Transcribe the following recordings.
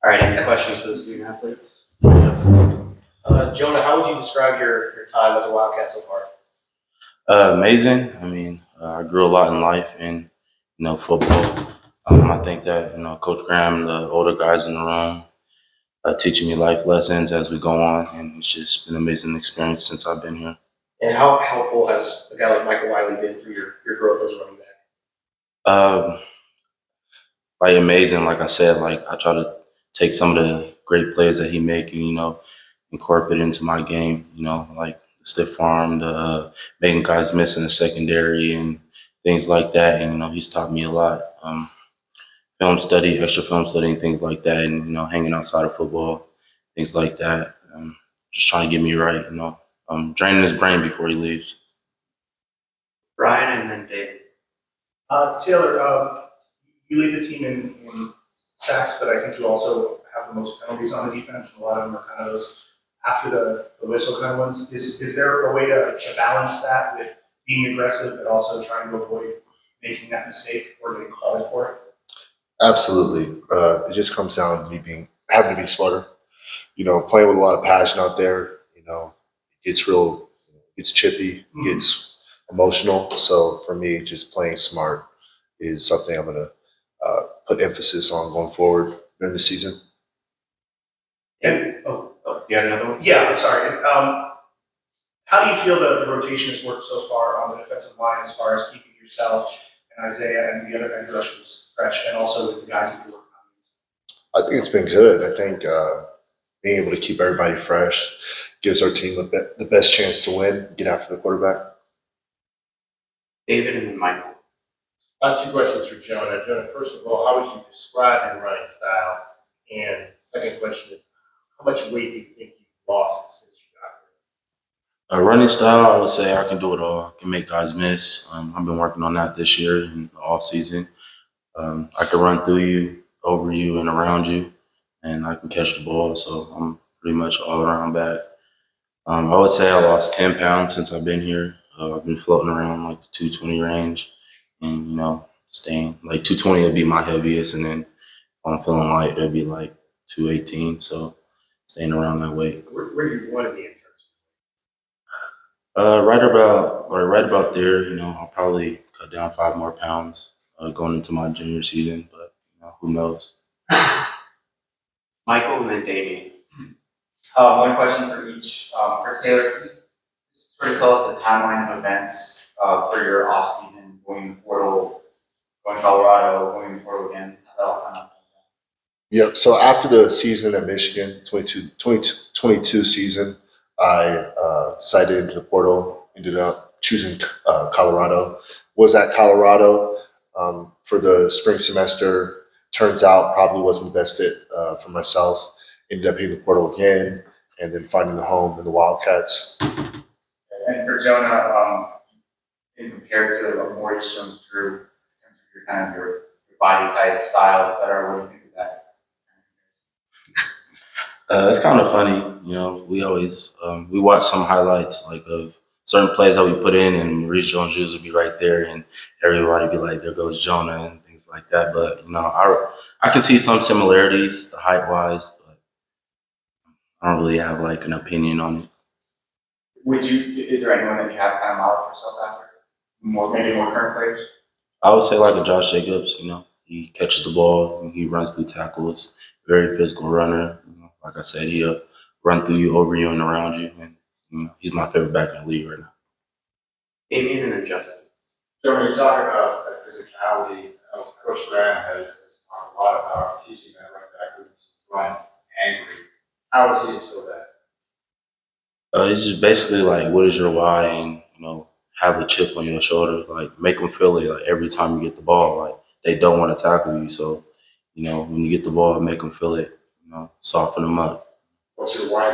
All right, any questions for the student athletes? Jonah, how would you describe your time as a Wildcat so far? Amazing. I mean, I grew a lot in life and football. I think that Coach Graham, the older guys in the room, teaching me life lessons as we go on, and it's just been an amazing experience since I've been here. And how helpful has a guy like Michael Wiley been for your growth as a running back? Um, like amazing. Like I said, like I try to take some of the great plays that he make and incorporate it into my game. Like the stiff arm, the making guys miss in the secondary, and things like that. And he's taught me a lot. Film study, extra film study, and things like that, and hanging outside of football, things like that. Just trying to get me right. Draining his brain before he leaves. Brian and then David. Taylor, you lead the team in sacks, but I think you also have the most penalties on the defense, and a lot of them are kind of those after the whistle kind of ones. Is there a way to balance that with being aggressive, but also trying to avoid making that mistake or getting called for it? Absolutely. It just comes down to me having to be smarter. Playing with a lot of passion out there. It gets chippy, gets emotional. So for me, just playing smart is something I'm gonna put emphasis on going forward during the season. And You had another one? yeah, I'm sorry. How do you feel the rotation has worked so far on the defensive line as far as keeping yourself and Isaiah and the other edge rushers fresh, and also with the guys that you're working on? I think it's been good. I think being able to keep everybody fresh gives our team the best chance to win, get after the quarterback. David and then Michael. Two questions for Jonah. Jonah, first of all, how would you describe your running style? And second question is, how much weight do you think you've lost since you got here? A running style, I would say I can do it all. I can make guys miss. I've been working on that this year in the off season. I can run through you, over you, and around you, and I can catch the ball. So I'm pretty much all around back. I would say I lost 10 pounds since I've been here. I've been floating around like the 220 range, and staying like 220 would be my heaviest, and then if I'm feeling light, it'd be like 218. So staying around that weight. Where do you want to be in Right about there. I'll probably cut down 5 more pounds going into my junior season, but who knows? Michael and then David. One question for each. For Taylor, can you sort of tell us the timeline of events for your off-season, going to the portal, going to Colorado, going to the portal again? How that all kind of. Yep. So after the season at Michigan, 22 season, I decided into the portal, ended up choosing Colorado. Was at Colorado for the spring semester. Turns out probably wasn't the best fit for myself. Ended up hitting the portal again, and then finding the home in the Wildcats. And for Jonah, in compared to a Maurice Jones-Drew, in terms of your body type, style, et cetera, what do you think of that? It's kind of funny, we always we watch some highlights like of certain plays that we put in, and Maurice Jones-Drew would be right there, and everybody would be like, "There goes Jonah," and things like that. But I can see some similarities, the height wise, but I don't really have like an opinion on it. Is there anyone that you have kind of modeled yourself after? Maybe more current players? I would say like a Josh Jacobs. He catches the ball, and he runs through tackles, very physical runner. Like I said, he'll run through you, over you, and around you, and he's my favorite back in the league right now. Damien and then Justin. So when you talk about physicality, Coach Graham has talked a lot about teaching that running back who's run angry. How does he instill that? It's just basically like, what is your why, and have a chip on your shoulder, like make them feel it. Like every time you get the ball, like they don't want to tackle you, so when you get the ball, make them feel it. Soften them up. What's your why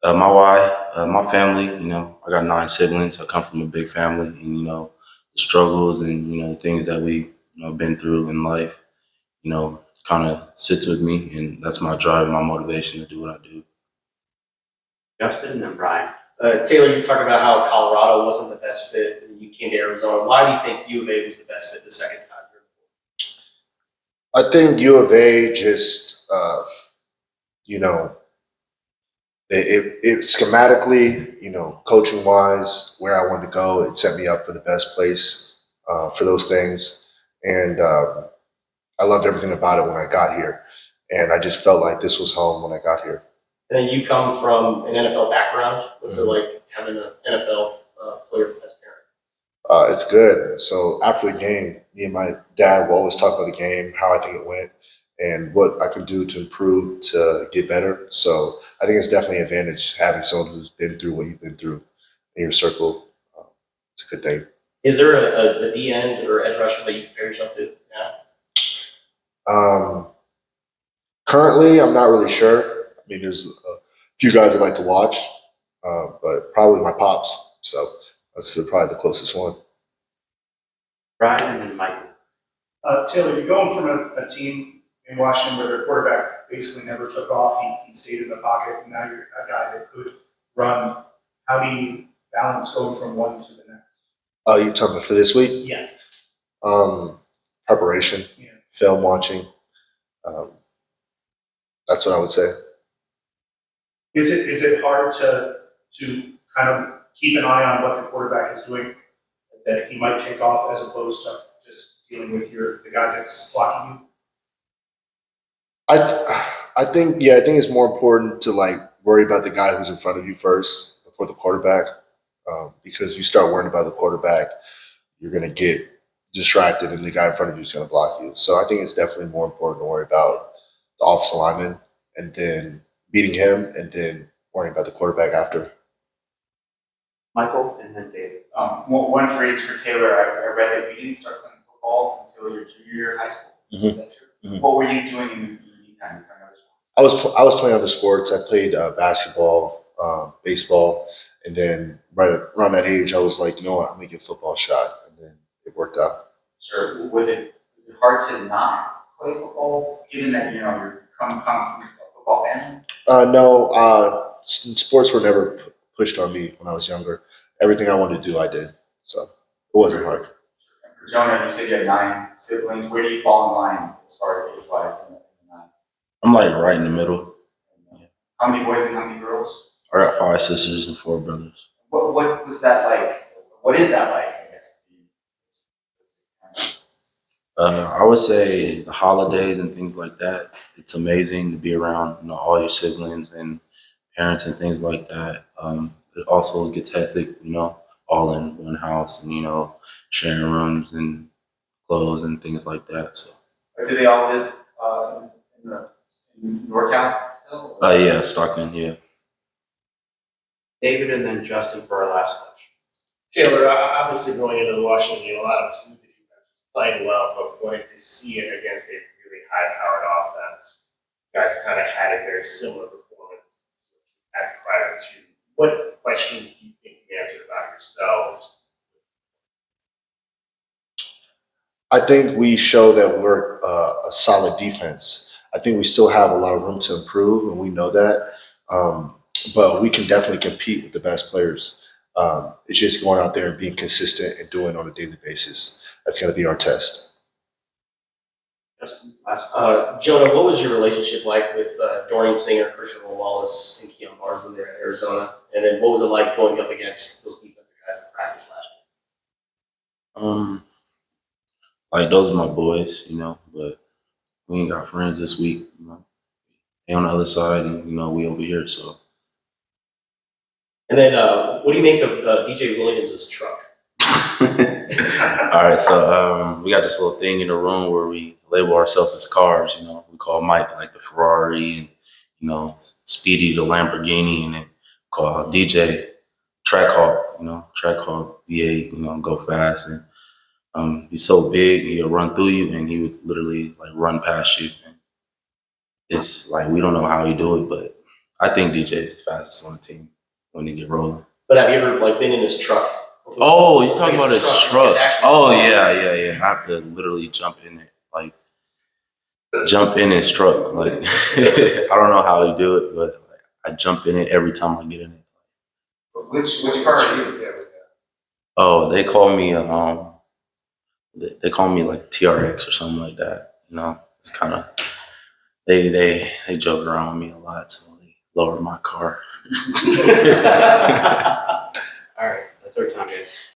then? My why, my family. I got 9 siblings. I come from a big family, and the struggles and things that we been through in life, kind of sits with me, and that's my drive, my motivation to do what I do. Justin and then Brian. Taylor, you talked about how Colorado wasn't the best fit, and you came to Arizona. Why do you think U of A was the best fit the second time? I think U of A just you know, it schematically, coaching wise, where I wanted to go, it set me up for the best place for those things. And I loved everything about it when I got here. And I just felt like this was home when I got here. And then you come from an NFL background. What's it like having an NFL player as a parent? It's good. So after the game, me and my dad will always talk about the game, how I think it went, and what I can do to improve to get better. So I think it's definitely an advantage having someone who's been through what you've been through in your circle. It's a good thing. Is there a D end or edge rusher that you compare yourself to? Yeah. Currently, I'm not really sure. I mean, there's a few guys I like to watch, but probably my pops. So that's probably the closest one. Brian and then Michael. Taylor, you're going from a team in Washington where their quarterback basically never took off. He stayed in the pocket, and now you're a guy that could run. How do you balance going from one to the next? You talking about for this week? Yes. Preparation, Yeah. film watching. That's what I would say. Is it hard to kind of keep an eye on what the quarterback is doing, that he might take off as opposed to just dealing with the guy that's blocking you? I think it's more important to worry about the guy who's in front of you first before the quarterback, because if you start worrying about the quarterback, you're gonna get distracted, and the guy in front of you is gonna block you. So I think it's definitely more important to worry about the offensive lineman and then beating him, and then worrying about the quarterback after. Michael and then David. One for each for Taylor. I read that you didn't start playing football until your junior year of high school. Mhm. Is that true? Mhm. What were you doing in the meantime? I was playing other sports. I played basketball, baseball, and then right around that age, I was like, you know what, I'm gonna get a football shot, and then it worked out. Sure. Was it hard to not play football, given that you're come from a football family? No, sports were never pushed on me when I was younger. Everything I wanted to do, I did. So it wasn't hard. For Jonah, you said you had 9 siblings. Where do you fall in line as far as age-wise? I'm like right in the middle. How many boys and how many girls? I got 5 sisters and 4 brothers. What was that like? What is that like, I guess? I would say the holidays and things like that. It's amazing to be around, all your siblings and parents and things like that. It also gets hectic, all in one house and sharing rooms and clothes and things like that. So. Or do they all live in NorCal still? Yeah, Stockton. Yeah. David and then Justin for our last question. Taylor, obviously going into the Washington game, a lot of us knew the defense was playing well, but wanted to see it against a really high-powered offense. You guys kind of had a very similar performance at prior to. What questions do you think you answered about yourselves? I think we show that we're a solid defense. I think we still have a lot of room to improve, and we know that. But we can definitely compete with the best players. It's just going out there and being consistent and doing it on a daily basis. That's going to be our test. Justin, last question. Jonah, what was your relationship like with Dorian Singer, Christian Wallace, and Keon Barnes when they were at Arizona? And then what was it like going up against those defensive guys in practice last Like those are my boys, but we ain't got friends this week, They on the other side, and we over here, so. And then what do you make of DJ Williams' truck? All right, so we got this little thing in the room where we label ourselves as cars. We call Mike like the Ferrari, and Speedy the Lamborghini, and then call DJ Trackhawk. Trackhawk V8. Go fast, and he's so big he'll run through you, and he would literally run past you. And it's like we don't know how he do it, but I think DJ is the fastest on the team when they get rolling. But have you ever been in his truck? Oh, you're talking about his truck. His actual Oh, truck. yeah. I have to literally jump in it, jump in his truck. I don't know how he do it, but I jump in it every time I get in it. Which car are you? Oh, they call me they call me like TRX or something like that. It's kind of they joke around with me a lot, so they lowered my car.